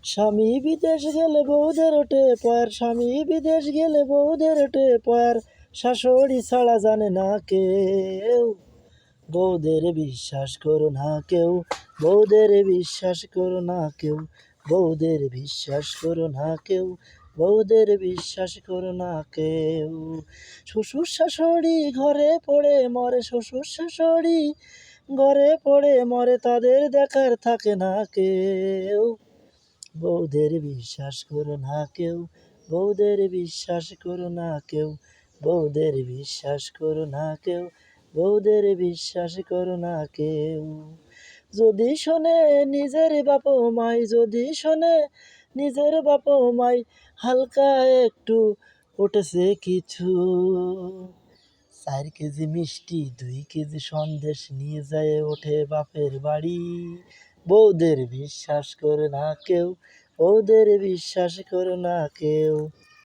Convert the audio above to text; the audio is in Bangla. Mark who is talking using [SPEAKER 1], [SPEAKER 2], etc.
[SPEAKER 1] স্বামী বিদেশ গেলে বউদের ওঠে পয়ার, স্বামী বিদেশ গেলে বউদের ওঠে পয়ার, শাশুড়ি ছাড়া জানে না কেউ, বউদের বিশ্বাস করো না কেউ, বউদের বিশ্বাস করো না কেউ, বউদের বিশ্বাস করো না কেউ, বউদের বিশ্বাস করো না কেউ। শ্বশুর শাশুড়ি ঘরে পড়ে মরে, শ্বশুর শাশুড়ি ঘরে পড়ে মরে, তাদের দেখার থাকে না কেউ, বউদের বিশ্বাস করো না কেউ, বউদের বিশ্বাস করো না কেউ, বউদের বিশ্বাস করো না কেউ, বউদের বিশ্বাস করো না কেউ। যদি শোনে নিজের বাপ মাই, যদি শোনে নিজের বাপ মাই, হালকা একটু উঠেছে কিছু, 4 কেজি মিষ্টি 2 কেজি সন্দেশ নিয়ে যায় ওঠে বাপের বাড়ি, বউদের বিশ্বাস করে না কেউ, বউদের বিশ্বাস করে না কেউ।